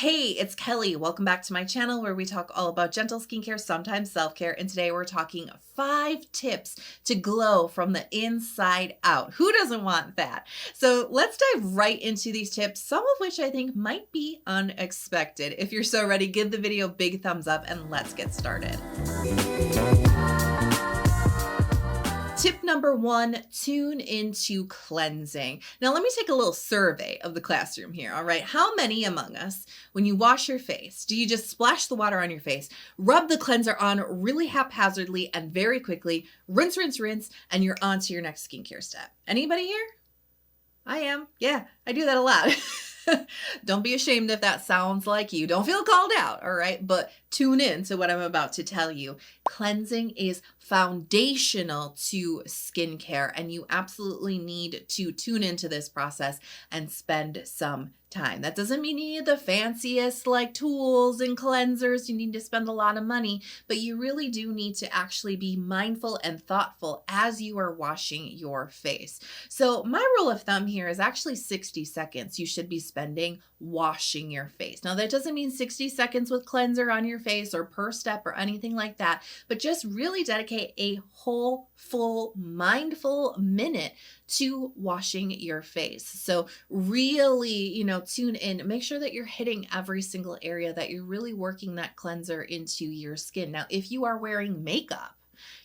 Hey, it's Kelly. Welcome back to my channel where we talk all about gentle skincare, sometimes self-care, and today we're talking 5 tips to glow from the inside out. Who doesn't want that? So let's dive right into these tips, some of which I think might be unexpected. If you're so ready, give the video a big thumbs up and let's get started. Tip number 1, tune into cleansing. Now, let me take a little survey of the classroom here, all right? How many among us, when you wash your face, do you just splash the water on your face, rub the cleanser on really haphazardly and very quickly, rinse, rinse, rinse, and you're on to your next skincare step? Anybody here? I am. Yeah, I do that a lot. Don't be ashamed if that sounds like you. Don't feel called out, all right? But tune in to what I'm about to tell you. Cleansing is foundational to skincare, and you absolutely need to tune into this process and spend some time. That doesn't mean you need the fanciest like tools and cleansers. You need to spend a lot of money, but you really do need to actually be mindful and thoughtful as you are washing your face. So my rule of thumb here is actually 60 seconds you should be spending washing your face. Now that doesn't mean 60 seconds with cleanser on your face or per step or anything like that, but just really dedicate a whole, full, mindful minute to washing your face. So really, tune in, make sure that you're hitting every single area, that you're really working that cleanser into your skin. Now, if you are wearing makeup,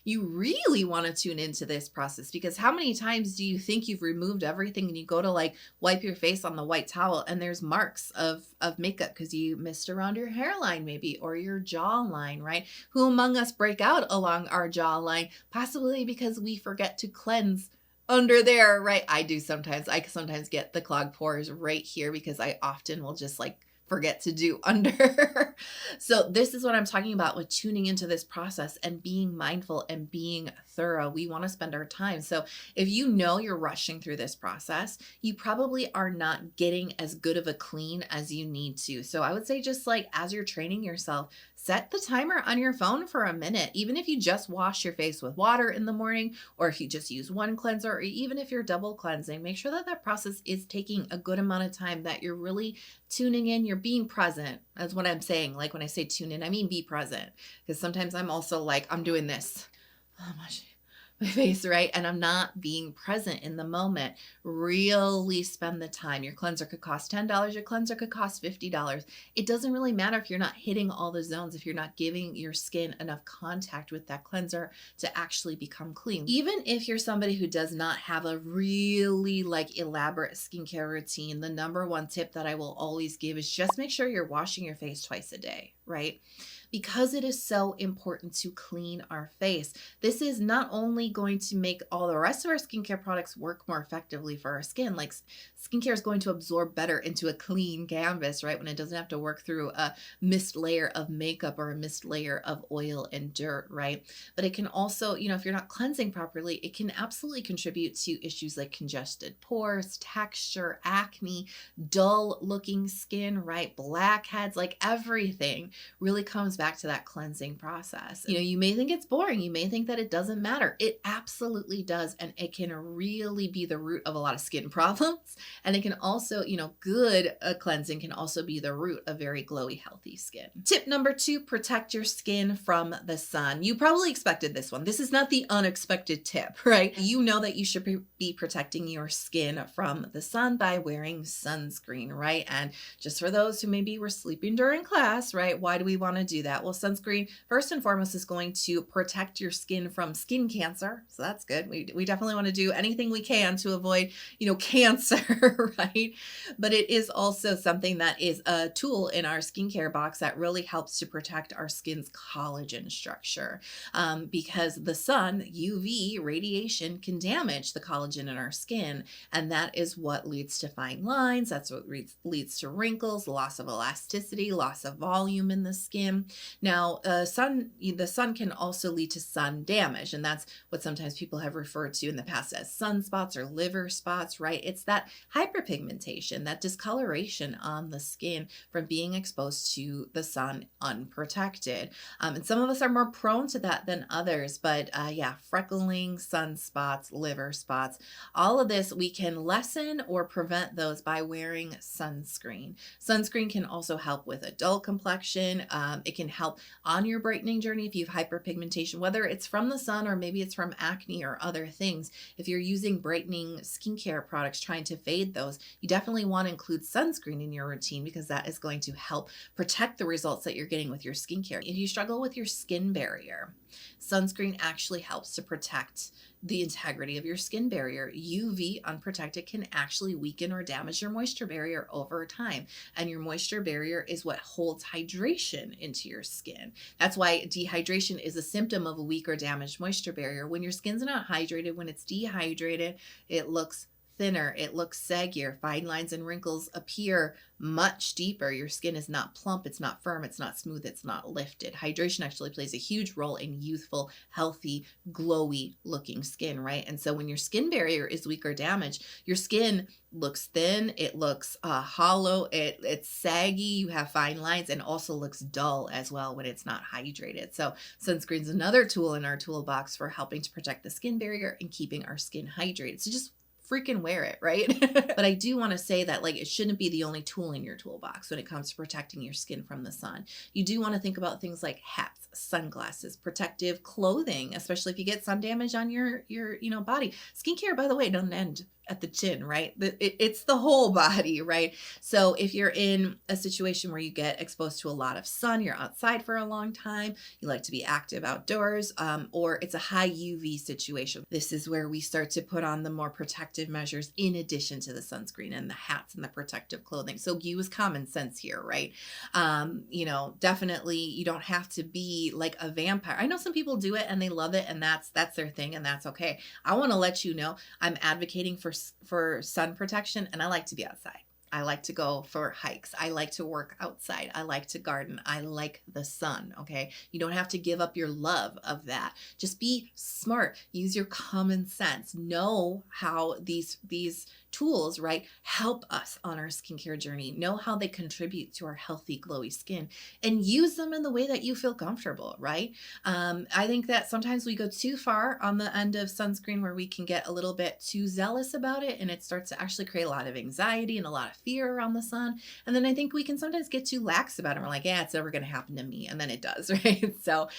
you really want to tune into this process, because how many times do you think you've removed everything and you go to like wipe your face on the white towel and there's marks of makeup because you missed around your hairline maybe, or your jawline, right? Who among us break out along our jawline? Possibly because we forget to cleanse under there, right? I do sometimes. I sometimes get the clogged pores right here because I often will just like forget to do under. So this is what I'm talking about with tuning into this process and being mindful and being thorough. We want to spend our time. So if you know you're rushing through this process, you probably are not getting as good of a clean as you need to. So I would say, just like as you're training yourself, set the timer on your phone for a minute. Even if you just wash your face with water in the morning, or if you just use one cleanser, or even if you're double cleansing, make sure that that process is taking a good amount of time, that you're really tuning in, you're being present. That's what I'm saying. Like when I say tune in, I mean be present, because sometimes I'm also like, I'm doing this. Oh my face, right? And I'm not being present in the moment. Really spend the time. Your cleanser could cost $10. Your cleanser could cost $50. It doesn't really matter if you're not hitting all the zones, if you're not giving your skin enough contact with that cleanser to actually become clean. Even if you're somebody who does not have a really like elaborate skincare routine, the number one tip that I will always give is just make sure you're washing your face twice a day, right? Because it is so important to clean our face. This is not only going to make all the rest of our skincare products work more effectively for our skin, like skincare is going to absorb better into a clean canvas, right? When it doesn't have to work through a mist layer of makeup or a mist layer of oil and dirt, right? But it can also, if you're not cleansing properly, it can absolutely contribute to issues like congested pores, texture, acne, dull looking skin, right? Blackheads, like everything really comes back to that cleansing process. You may think it's boring. You may think that it doesn't matter. It absolutely does. And it can really be the root of a lot of skin problems. And it can also, good cleansing can also be the root of very glowy, healthy skin. Tip number 2, protect your skin from the sun. You probably expected this one. This is not the unexpected tip, right? You know that you should be protecting your skin from the sun by wearing sunscreen, right? And just for those who maybe were sleeping during class, right? Why do we want to do that? Well, sunscreen, first and foremost, is going to protect your skin from skin cancer. So that's good. We definitely want to do anything we can to avoid, cancer, right? But it is also something that is a tool in our skincare box that really helps to protect our skin's collagen structure, because the sun, UV radiation, can damage the collagen in our skin. And that is what leads to fine lines. That's what leads to wrinkles, loss of elasticity, loss of volume in the skin. Now, the sun can also lead to sun damage, and that's what sometimes people have referred to in the past as sunspots or liver spots, right? It's that hyperpigmentation, that discoloration on the skin from being exposed to the sun unprotected. And some of us are more prone to that than others, but yeah, freckling, sunspots, liver spots, all of this, we can lessen or prevent those by wearing sunscreen. Sunscreen can also help with a dull complexion. It can help on your brightening journey if you have hyperpigmentation, whether it's from the sun or maybe it's from acne or other things. If you're using brightening skincare products trying to fade those, you definitely want to include sunscreen in your routine because that is going to help protect the results that you're getting with your skincare. If you struggle with your skin barrier, sunscreen actually helps to protect the integrity of your skin barrier. UV unprotected can actually weaken or damage your moisture barrier over time. And your moisture barrier is what holds hydration into your skin. That's why dehydration is a symptom of a weak or damaged moisture barrier. When your skin's not hydrated, when it's dehydrated, it looks thinner, it looks saggier, fine lines and wrinkles appear much deeper. Your skin is not plump, it's not firm, it's not smooth, it's not lifted. Hydration actually plays a huge role in youthful, healthy, glowy looking skin, right? And so when your skin barrier is weak or damaged, your skin looks thin, it looks hollow, it's saggy, you have fine lines, and also looks dull as well when it's not hydrated. So sunscreen is another tool in our toolbox for helping to protect the skin barrier and keeping our skin hydrated. So just freaking wear it, right? But I do want to say that like it shouldn't be the only tool in your toolbox when it comes to protecting your skin from the sun. You do want to think about things like hats, sunglasses, protective clothing, especially if you get sun damage on your body. Skincare, by the way, doesn't end at the chin, right? It's the whole body, right? So if you're in a situation where you get exposed to a lot of sun, you're outside for a long time, you like to be active outdoors, or it's a high UV situation, this is where we start to put on the more protective measures in addition to the sunscreen and the hats and the protective clothing. So use common sense here, right? Definitely you don't have to be like a vampire. I know some people do it and they love it and that's their thing and that's okay. I want to let you know I'm advocating for sun protection, and I like to be outside. I like to go for hikes. I like to work outside. I like to garden. I like the sun, okay? You don't have to give up your love of that. Just be smart. Use your common sense. Know how these tools, right, help us on our skincare journey. Know how they contribute to our healthy, glowy skin, and use them in the way that you feel comfortable, right? I think that sometimes we go too far on the end of sunscreen where we can get a little bit too zealous about it, and it starts to actually create a lot of anxiety and a lot of fear around the sun. And then I think we can sometimes get too lax about it. We're like, yeah, it's never going to happen to me. And then it does, right? So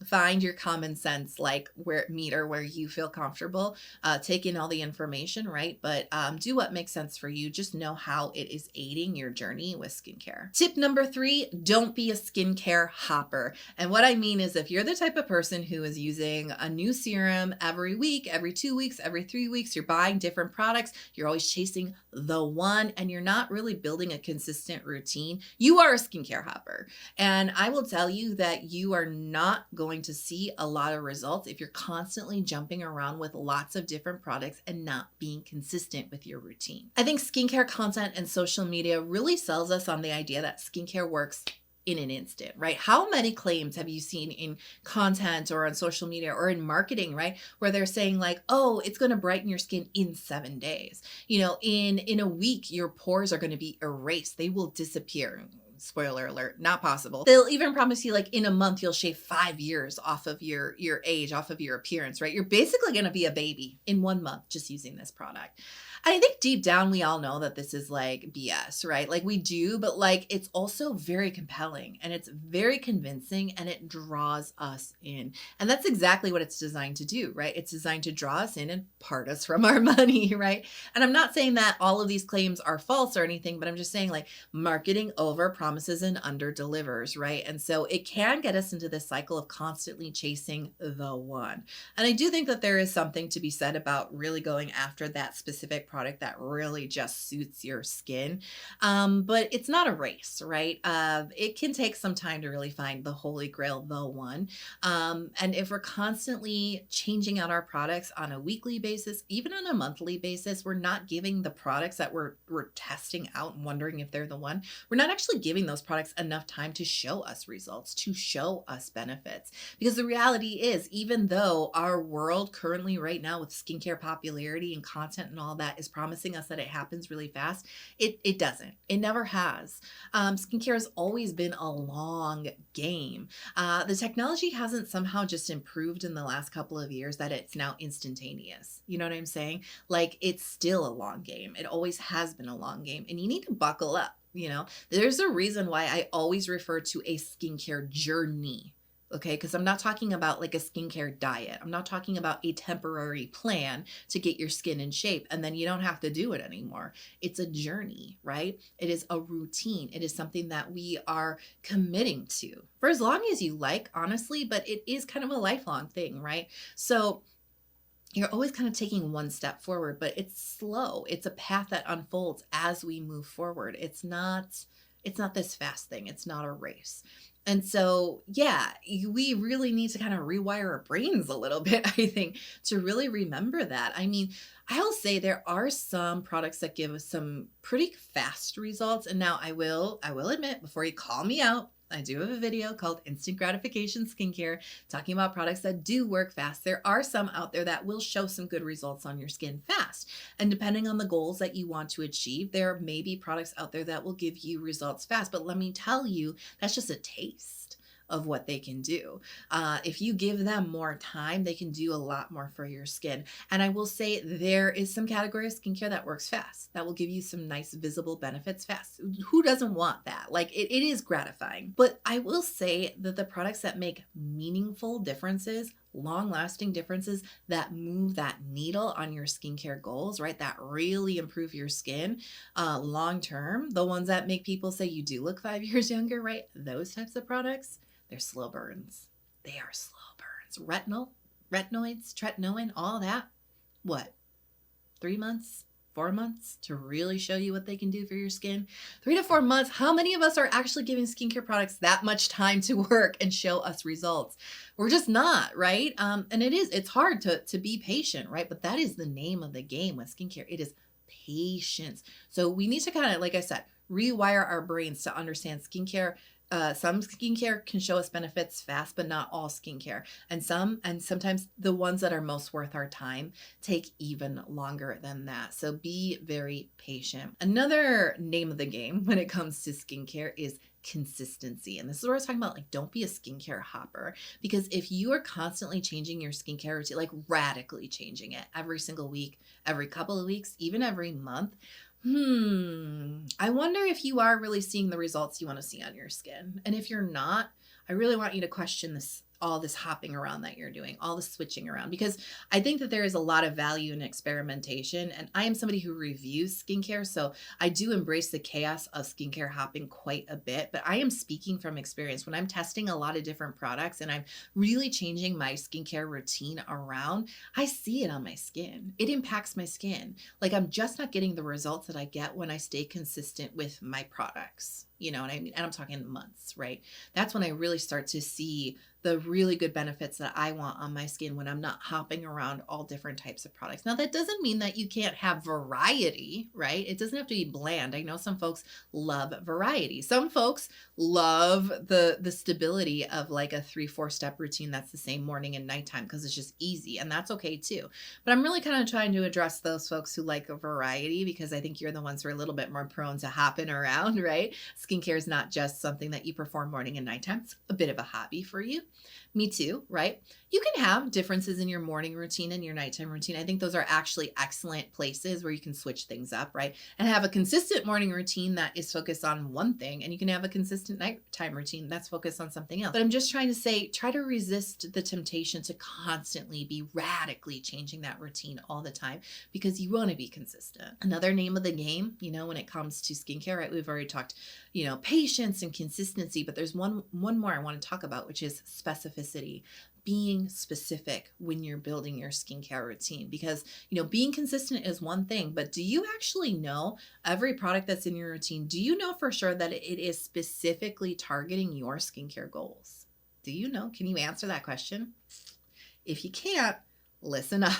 find your common sense, like where you feel comfortable. Take in all the information, right? But do what makes sense for you. Just know how it is aiding your journey with skincare. Tip number 3, don't be a skincare hopper. And what I mean is if you're the type of person who is using a new serum every week, every 2 weeks, every 3 weeks, you're buying different products, you're always chasing the one, and you're not really building a consistent routine, you are a skincare hopper. And I will tell you that you are not going to see a lot of results if you're constantly jumping around with lots of different products and not being consistent with your routine. I think skincare content and social media really sells us on the idea that skincare works in an instant, right? How many claims have you seen in content or on social media or in marketing, right? Where they're saying like, oh, it's going to brighten your skin in 7 days. In a week, your pores are going to be erased. They will disappear. Spoiler alert, not possible. They'll even promise you like in a month, you'll shave 5 years off of your age, off of your appearance, right? You're basically going to be a baby in 1 month just using this product. I think deep down, we all know that this is like BS, right? Like we do, but like it's also very compelling and it's very convincing and it draws us in. And that's exactly what it's designed to do, right? It's designed to draw us in and part us from our money, right? And I'm not saying that all of these claims are false or anything, but I'm just saying like marketing over promises and under delivers, right? And so it can get us into this cycle of constantly chasing the one. And I do think that there is something to be said about really going after that specific product that really just suits your skin. But it's not a race, right? It can take some time to really find the holy grail, the one. And if we're constantly changing out our products on a weekly basis, even on a monthly basis, we're not giving the products that we're testing out and wondering if they're the one. We're not actually giving those products enough time to show us results, to show us benefits. Because the reality is, even though our world currently right now with skincare popularity and content and all that is promising us that it happens really fast, it doesn't. It never has. Skincare has always been a long game. The technology hasn't somehow just improved in the last couple of years that it's now instantaneous. You know what I'm saying? Like, it's still a long game. It always has been a long game, and you need to buckle up. You know, there's a reason why I always refer to a skincare journey. Okay, because I'm not talking about like a skincare diet. I'm not talking about a temporary plan to get your skin in shape and then you don't have to do it anymore. It's a journey, right? It is a routine. It is something that we are committing to for as long as you like, honestly, but it is kind of a lifelong thing, right? So you're always kind of taking one step forward, but it's slow. It's a path that unfolds as we move forward. It's not this fast thing. It's not a race. And so, yeah, we really need to kind of rewire our brains a little bit, I think, to really remember that. I mean, I'll say there are some products that give us some pretty fast results. And now I will admit, before you call me out, I do have a video called Instant Gratification Skincare talking about products that do work fast. There are some out there that will show some good results on your skin fast. And depending on the goals that you want to achieve, there may be products out there that will give you results fast. But let me tell you, that's just a taste of what they can do. If you give them more time, they can do a lot more for your skin. And I will say there is some category of skincare that works fast, that will give you some nice visible benefits fast. Who doesn't want that? Like it is gratifying. But I will say that the products that make meaningful differences, long-lasting differences that move that needle on your skincare goals, right? That really improve your skin long-term, the ones that make people say you do look 5 years younger, right? Those types of products, they're slow burns. They are slow burns. Retinoids, tretinoin, all that. What? 3 months? 4 months to really show you what they can do for your skin? 3 to 4 months. How many of us are actually giving skincare products that much time to work and show us results? We're just not, right? And it's hard to be patient, right? But that is the name of the game with skincare. It is patience. So we need to kind of, like I said, rewire our brains to understand skincare. Some skincare can show us benefits fast, but not all skincare. And sometimes the ones that are most worth our time take even longer than that. So be very patient. Another name of the game when it comes to skincare is consistency. And this is what I was talking about. Like, don't be a skincare hopper, because if you are constantly changing your skincare routine, like radically changing it every single week, every couple of weeks, even every month, I wonder if you are really seeing the results you want to see on your skin. And if you're not, I really want you to question all this hopping around that you're doing, all the switching around, because I think that there is a lot of value in experimentation. And I am somebody who reviews skincare, so I do embrace the chaos of skincare hopping quite a bit, but I am speaking from experience. When I'm testing a lot of different products and I'm really changing my skincare routine around, I see it on my skin. It impacts my skin. Like, I'm just not getting the results that I get when I stay consistent with my products. You know what I mean? And I'm talking months, right? That's when I really start to see the really good benefits that I want on my skin when I'm not hopping around all different types of products. Now, that doesn't mean that you can't have variety, right? It doesn't have to be bland. I know some folks love variety. Some folks love the stability of like a 3-4 step routine that's the same morning and nighttime because it's just easy, and that's okay too. But I'm really kind of trying to address those folks who like a variety, because I think you're the ones who are a little bit more prone to hopping around, right? Skincare is not just something that you perform morning and nighttime. It's a bit of a hobby for you. Me too, right? You can have differences in your morning routine and your nighttime routine. I think those are actually excellent places where you can switch things up, right? And have a consistent morning routine that is focused on one thing, and you can have a consistent nighttime routine that's focused on something else. But I'm just trying to say, try to resist the temptation to constantly be radically changing that routine all the time, because you want to be consistent. Another name of the game, when it comes to skincare, right? We've already talked, patience and consistency, but there's one more I want to talk about, which is specificity, being specific when you're building your skincare routine, because being consistent is one thing, but do you actually know every product that's in your routine? Do you know for sure that it is specifically targeting your skincare goals? Do you know? Can you answer that question? If you can't, listen up.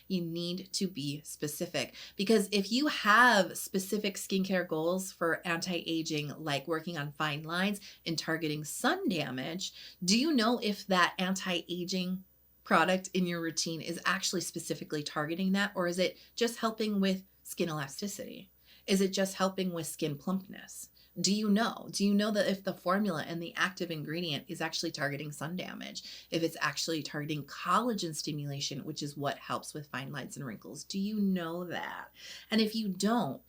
You need to be specific, because if you have specific skincare goals for anti-aging, like working on fine lines and targeting sun damage, do you know if that anti-aging product in your routine is actually specifically targeting that, or is it just helping with skin elasticity? Is it just helping with skin plumpness? Do you know? Do you know that if the formula and the active ingredient is actually targeting sun damage, if it's actually targeting collagen stimulation, which is what helps with fine lines and wrinkles? Do you know that? And if you don't,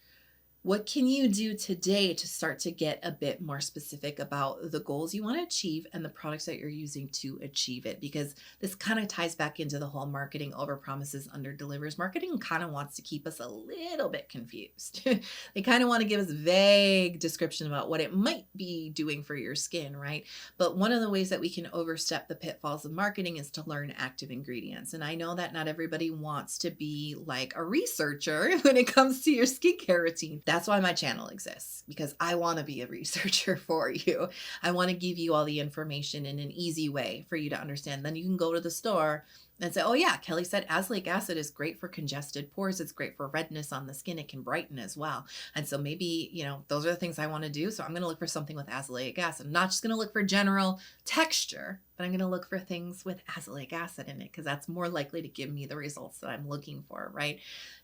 what can you do today to start to get a bit more specific about the goals you want to achieve and the products that you're using to achieve it? Because this kind of ties back into the whole marketing over promises, under delivers. Marketing kind of wants to keep us a little bit confused. They kind of want to give us vague description about what it might be doing for your skin, right? But one of the ways that we can overstep the pitfalls of marketing is to learn active ingredients. And I know that not everybody wants to be like a researcher when it comes to your skincare routine. That's why my channel exists, because I want to be a researcher for you. I want to give you all the information in an easy way for you to understand. Then you can go to the store and say, oh yeah, Kelly said azelaic acid is great for congested pores. It's great for redness on the skin. It can brighten as well. And so maybe, those are the things I want to do. So I'm going to look for something with azelaic acid. I'm not just going to look for general texture, but I'm going to look for things with azelaic acid in it, because that's more likely to give me the results that I'm looking for, right?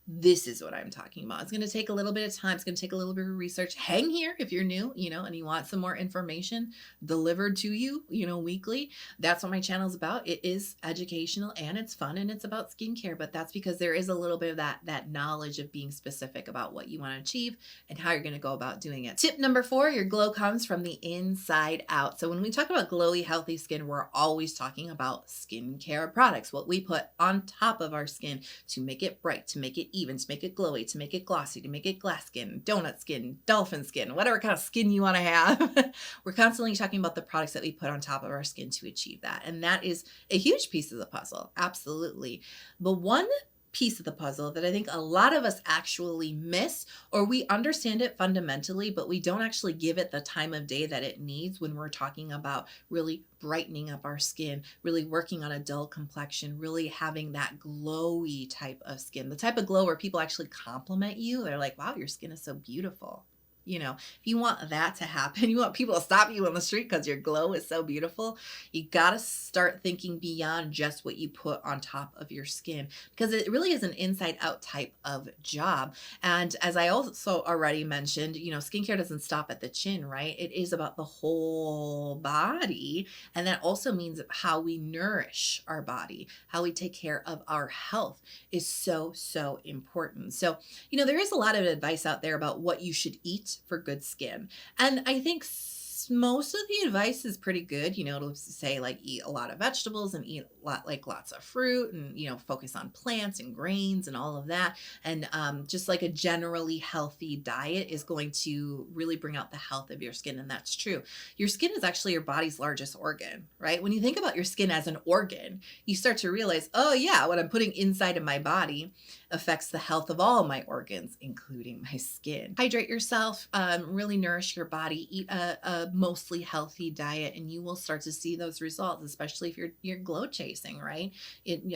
This is what I'm talking about. It's going to take a little bit of time. It's going to take a little bit of research. Hang here if you're new, and you want some more information delivered to you, weekly. That's what my channel is about. It is educational and it's fun and it's about skincare, but that's because there is a little bit of that knowledge of being specific about what you want to achieve and how you're going to go about doing it. Tip number 4, your glow comes from the inside out. So when we talk about glowy, healthy skin, we're always talking about skincare products, what we put on top of our skin to make it bright, to make it even, to make it glowy, to make it glossy, to make it glass skin, donut skin, dolphin skin, whatever kind of skin you want to have. We're constantly talking about the products that we put on top of our skin to achieve that. And that is a huge piece of the puzzle. Absolutely. The one piece of the puzzle that I think a lot of us actually miss, or we understand it fundamentally, but we don't actually give it the time of day that it needs when we're talking about really brightening up our skin, really working on a dull complexion, really having that glowy type of skin, the type of glow where people actually compliment you. They're like, wow, your skin is so beautiful. If you want that to happen, you want people to stop you on the street because your glow is so beautiful, you got to start thinking beyond just what you put on top of your skin, because it really is an inside out type of job. And as I also already mentioned, skincare doesn't stop at the chin, right? It is about the whole body. And that also means how we nourish our body, how we take care of our health is so, so important. So, there is a lot of advice out there about what you should eat for good skin. And I think most of the advice is pretty good, to say like eat a lot of vegetables and eat lots of fruit and, focus on plants and grains and all of that. And just like a generally healthy diet is going to really bring out the health of your skin. And that's true. Your skin is actually your body's largest organ, right? When you think about your skin as an organ, you start to realize, oh yeah, what I'm putting inside of my body affects the health of all my organs, including my skin. Hydrate yourself, really nourish your body, eat a mostly healthy diet, and you will start to see those results, especially if you're glow chasing, right?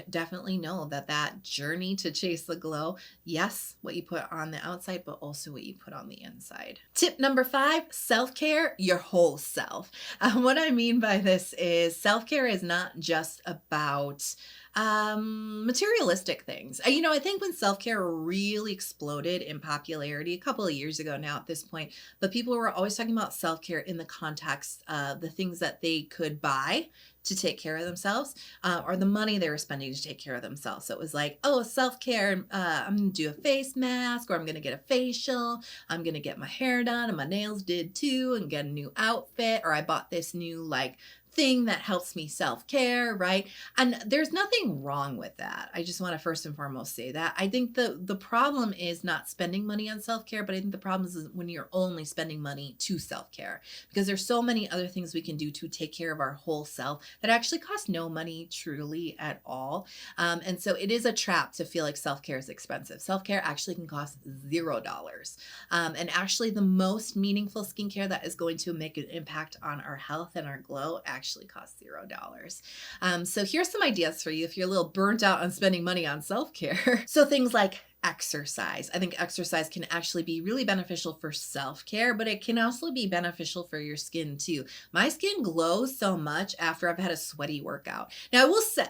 Definitely know that journey to chase the glow, yes, what you put on the outside, but also what you put on the inside. Tip number 5, self-care, your whole self. What I mean by this is self-care is not just about materialistic things. I think when self-care really exploded in popularity a couple of years ago now at this point, but people were always talking about self-care in the context of the things that they could buy to take care of themselves, or the money they were spending to take care of themselves. So it was like, oh, self-care, I'm gonna do a face mask, or I'm gonna get a facial, I'm gonna get my hair done and my nails did too, and get a new outfit, or I bought this new thing that helps me self-care, right? And there's nothing wrong with that. I just want to first and foremost say that. I think the problem is not spending money on self-care, but I think the problem is when you're only spending money to self-care, because there's so many other things we can do to take care of our whole self that actually cost no money truly at all. And so it is a trap to feel like self-care is expensive. Self-care actually can cost $0. And actually the most meaningful skincare that is going to make an impact on our health and our glow actually costs $0. So here's some ideas for you if you're a little burnt out on spending money on self-care. So things like exercise. I think exercise can actually be really beneficial for self-care, but it can also be beneficial for your skin too. My skin glows so much after I've had a sweaty workout. Now I will say,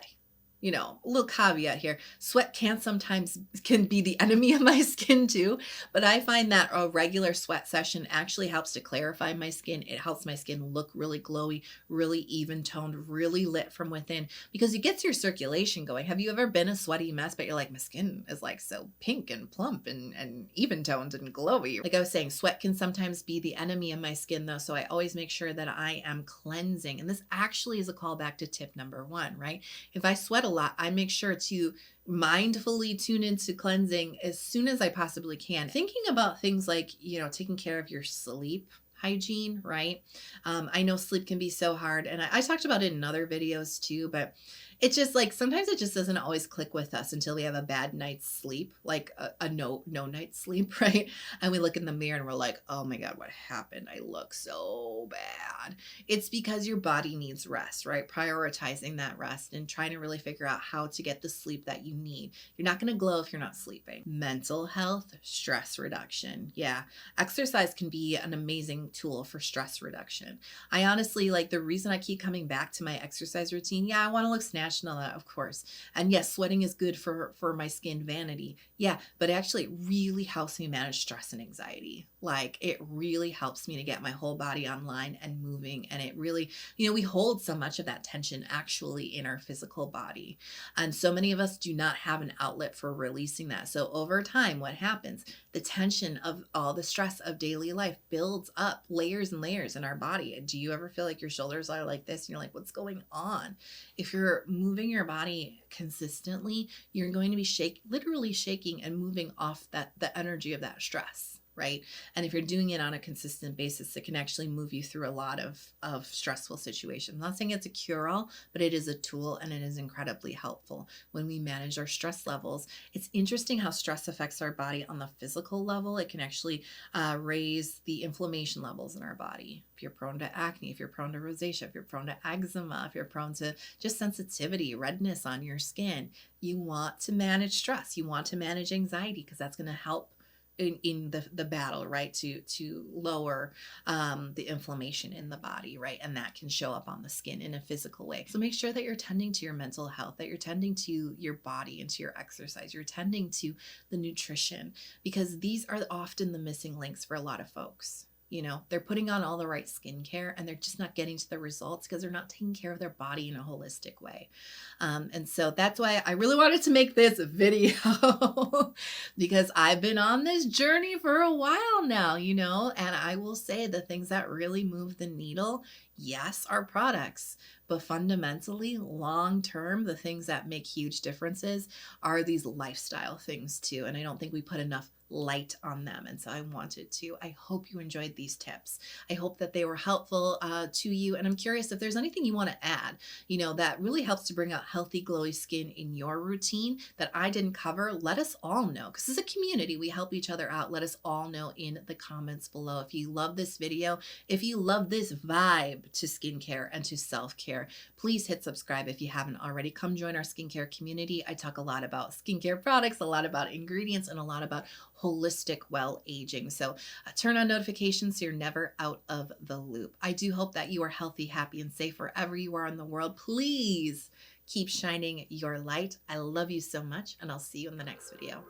a little caveat here. Sweat can be the enemy of my skin too, but I find that a regular sweat session actually helps to clarify my skin. It helps my skin look really glowy, really even toned, really lit from within because it gets your circulation going. Have you ever been a sweaty mess, but you're like, my skin is like so pink and plump and even toned and glowy? Like I was saying, sweat can sometimes be the enemy of my skin though. So I always make sure that I am cleansing. And this actually is a callback to tip number 1, right? If I sweat a lot, I make sure to mindfully tune into cleansing as soon as I possibly can. Thinking about things like, taking care of your sleep hygiene, right? I know sleep can be so hard, and I talked about it in other videos too, but it's just like sometimes it just doesn't always click with us until we have a bad night's sleep, like a no night's sleep, right? And we look in the mirror and we're like, oh my God, what happened? I look so bad. It's because your body needs rest, right? Prioritizing that rest and trying to really figure out how to get the sleep that you need. You're not going to glow if you're not sleeping. Mental health, stress reduction. Yeah, exercise can be an amazing tool for stress reduction. I honestly, like, the reason I keep coming back to my exercise routine, yeah, I want to look snatched and all that, of course. And yes, sweating is good for my skin vanity. Yeah, but actually it really helps me manage stress and anxiety. Like, it really helps me to get my whole body online and moving. And it really, we hold so much of that tension actually in our physical body. And so many of us do not have an outlet for releasing that. So over time, what happens? The tension of all the stress of daily life builds up layers and layers in our body. Do you ever feel like your shoulders are like this and you're like, what's going on? If you're moving your body consistently, you're going to be literally shaking and moving off the energy of that stress, right? And if you're doing it on a consistent basis, it can actually move you through a lot of stressful situations. I'm not saying it's a cure-all, but it is a tool and it is incredibly helpful when we manage our stress levels. It's interesting how stress affects our body on the physical level. It can actually raise the inflammation levels in our body. If you're prone to acne, if you're prone to rosacea, if you're prone to eczema, if you're prone to just sensitivity, redness on your skin, you want to manage stress. You want to manage anxiety because that's going to help in the battle, right, to lower the inflammation in the body, right? And that can show up on the skin in a physical way. So make sure that you're tending to your mental health, that you're tending to your body and to your exercise, you're tending to the nutrition, because these are often the missing links for a lot of folks. They're putting on all the right skincare and they're just not getting to the results because they're not taking care of their body in a holistic way. And so that's why I really wanted to make this video because I've been on this journey for a while now, and I will say the things that really move the needle, yes, are products, but fundamentally, long term, the things that make huge differences are these lifestyle things too. And I don't think we put enough light on them. And so I wanted to. I hope you enjoyed these tips. I hope that they were helpful to you. And I'm curious if there's anything you want to add, that really helps to bring out healthy, glowy skin in your routine that I didn't cover. Let us all know, because as a community, we help each other out. Let us all know in the comments below. If you love this video, if you love this vibe to skincare and to self-care, please hit subscribe if you haven't already. Come join our skincare community. I talk a lot about skincare products, a lot about ingredients, and a lot about holistic well aging. So turn on notifications so you're never out of the loop. I do hope that you are healthy, happy, and safe wherever you are in the world. Please keep shining your light. I love you so much, and I'll see you in the next video.